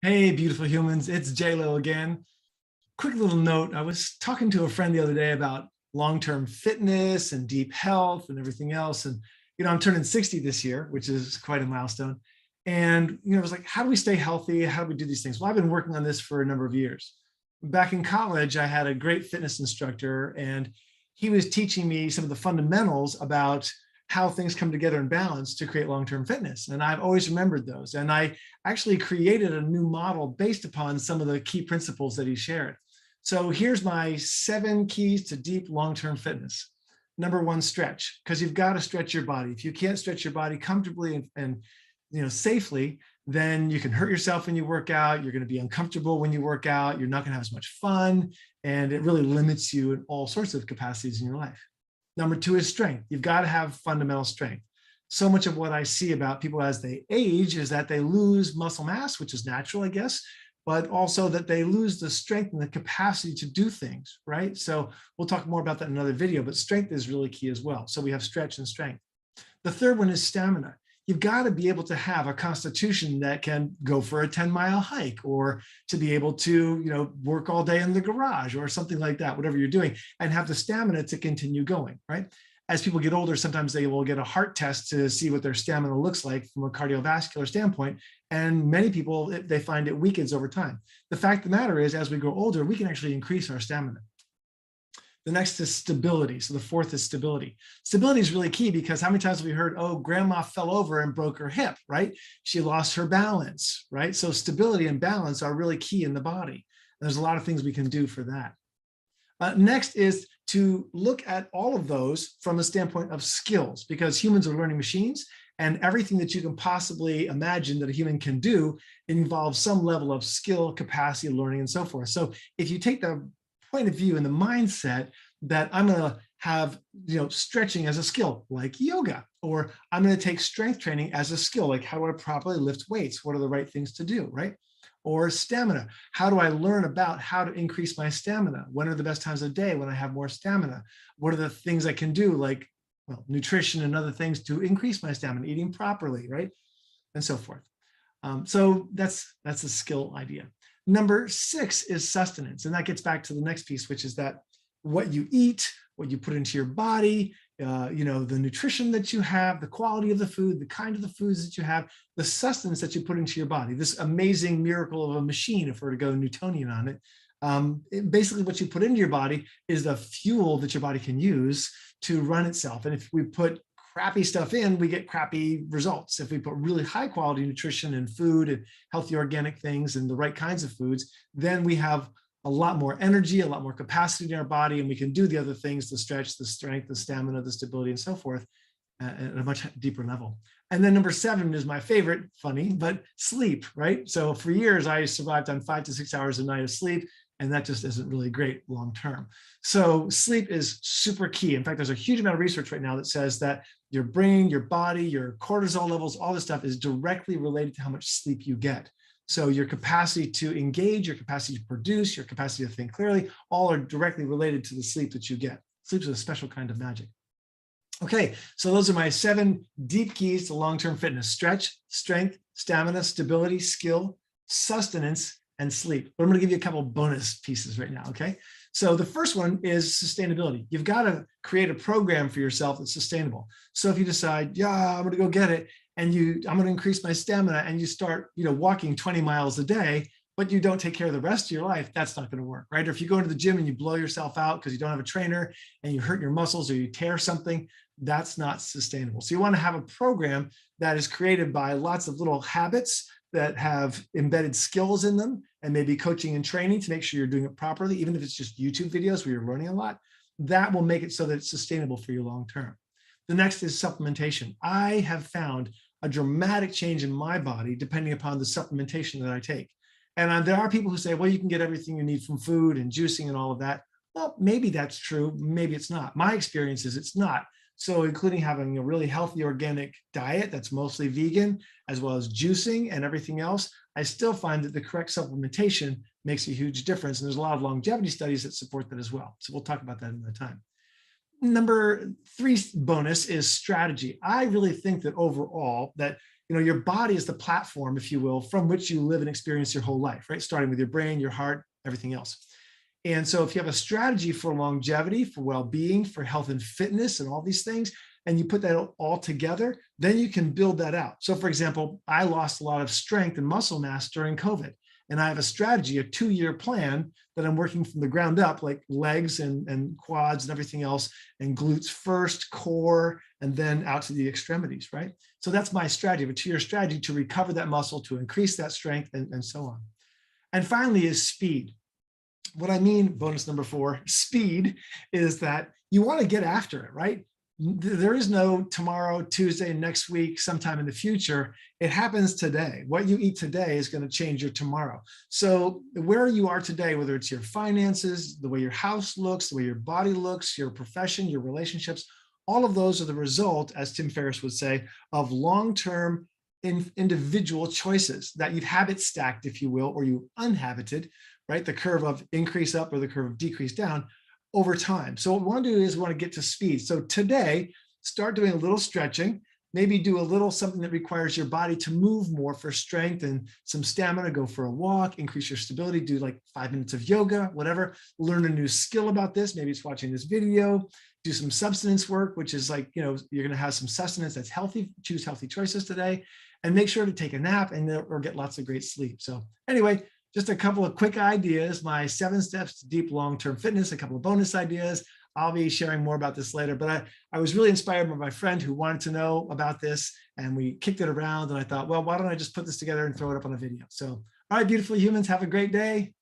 Hey, beautiful humans, it's JLo again. Quick little note. I was talking to a friend the other day about long-term fitness and deep health and everything else. And, I'm turning 60 this year, which is quite a milestone. And, I was like, how do we stay healthy? How do we do these things? Well, I've been working on this for a number of years. Back in college, I had a great fitness instructor, and he was teaching me some of the fundamentals about how things come together in balance to create long-term fitness. And I've always remembered those. And I actually created a new model based upon some of the key principles that he shared. So here's my 7 keys to deep long-term fitness. Number 1, stretch, because you've got to stretch your body. If you can't stretch your body comfortably and safely, then you can hurt yourself when you work out. You're going to be uncomfortable when you work out. You're not going to have as much fun, and it really limits you in all sorts of capacities in your life. Number 2 is strength. You've got to have fundamental strength. So much of what I see about people as they age is that they lose muscle mass, which is natural, I guess, but also that they lose the strength and the capacity to do things, right? So we'll talk more about that in another video, but strength is really key as well. So we have stretch and strength. The third one is stamina. You've got to be able to have a constitution that can go for a 10-mile hike, or to be able to, work all day in the garage or something like that, whatever you're doing, and have the stamina to continue going, right? As people get older, sometimes they will get a heart test to see what their stamina looks like from a cardiovascular standpoint. And many people, they find it weakens over time. The fact of the matter is, as we grow older, we can actually increase our stamina. The next is stability. So the fourth is stability. Stability is really key, because how many times have we heard, oh, grandma fell over and broke her hip, right? She lost her balance, right? So stability and balance are really key in the body. And there's a lot of things we can do for that. Next is to look at all of those from the standpoint of skills, because humans are learning machines, and everything that you can possibly imagine that a human can do involves some level of skill, capacity, learning, and so forth. So if you take the point of view and the mindset that I'm going to have, stretching as a skill, like yoga, or I'm going to take strength training as a skill, like how do I properly lift weights? What are the right things to do, right? Or stamina. How do I learn about how to increase my stamina? When are the best times of day when I have more stamina? What are the things I can do, like, nutrition and other things to increase my stamina, eating properly, right? And so forth. So that's a skill idea. Number 6 is sustenance. And that gets back to the next piece, which is that what you eat, what you put into your body, the nutrition that you have, the quality of the food, the kind of the foods that you have, the sustenance that you put into your body, this amazing miracle of a machine, if we're to go Newtonian on it. Basically what you put into your body is the fuel that your body can use to run itself. And if we put crappy stuff in, we get crappy results. If we put really high quality nutrition and food and healthy organic things and the right kinds of foods, then we have a lot more energy, a lot more capacity in our body, and we can do the other things, the stretch, the strength, the stamina, the stability, and so forth, at a much deeper level. And then number 7 is my favorite, funny, but sleep, right? So for years, I survived on 5 to 6 hours a night of sleep, and that just isn't really great long-term. So sleep is super key. In fact, there's a huge amount of research right now that says that your brain, your body, your cortisol levels, all this stuff is directly related to how much sleep you get. So your capacity to engage, your capacity to produce, your capacity to think clearly, all are directly related to the sleep that you get. Sleep is a special kind of magic. Okay, so those are my 7 deep keys to long-term fitness: stretch, strength, stamina, stability, skill, sustenance, and sleep. But I'm going to give you a couple bonus pieces right now, okay? So the first one is sustainability. You've got to create a program for yourself that's sustainable. So if you decide, yeah, I'm going to go get it, and I'm going to increase my stamina, and you start, walking 20 miles a day, but you don't take care of the rest of your life, that's not going to work, right? Or if you go into the gym and you blow yourself out because you don't have a trainer and you hurt your muscles or you tear something, that's not sustainable. So you want to have a program that is created by lots of little habits that have embedded skills in them, and maybe coaching and training to make sure you're doing it properly, even if it's just YouTube videos where you're learning a lot. That will make it so that it's sustainable for you long term. The next is supplementation. I have found a dramatic change in my body depending upon the supplementation that I take. And there are people who say, well, you can get everything you need from food and juicing and all of that. Well, maybe that's true. Maybe it's not. My experience is it's not. So including having a really healthy organic diet that's mostly vegan, as well as juicing and everything else, I still find that the correct supplementation makes a huge difference. And there's a lot of longevity studies that support that as well. So we'll talk about that another time. Number 3 bonus is strategy. I really think that overall that your body is the platform, if you will, from which you live and experience your whole life, right? Starting with your brain, your heart, everything else. And so if you have a strategy for longevity, for well-being, for health and fitness and all these things, and you put that all together, then you can build that out. So for example, I lost a lot of strength and muscle mass during COVID. And I have a strategy, a 2-year plan that I'm working from the ground up, like legs and quads and everything else, and glutes first, core, and then out to the extremities, right? So that's my strategy, a 2-year strategy to recover that muscle, to increase that strength, and so on. And finally is speed. What I mean, bonus number 4, speed, is that you want to get after it, right? There is no tomorrow, Tuesday, next week, sometime in the future. It happens today. What you eat today is going to change your tomorrow. So where you are today, whether it's your finances, the way your house looks, the way your body looks, your profession, your relationships, all of those are the result, as Tim Ferriss would say, of long-term individual choices that you've habit stacked, if you will, or you unhabited, right? The curve of increase up or the curve of decrease down over time. So what we want to do is we want to get to speed. So today, start doing a little stretching, maybe do a little something that requires your body to move more for strength and some stamina, go for a walk, increase your stability, do like 5 minutes of yoga, whatever, learn a new skill about this. Maybe it's watching this video, do some substance work, which is like, you're going to have some sustenance that's healthy, choose healthy choices today, and make sure to take a nap or get lots of great sleep. So anyway, just a couple of quick ideas, my 7 steps to deep long-term fitness, a couple of bonus ideas. I'll be sharing more about this later, but I was really inspired by my friend who wanted to know about this, and we kicked it around, and I thought, well, why don't I just put this together and throw it up on a video? So, all right, beautiful humans, have a great day.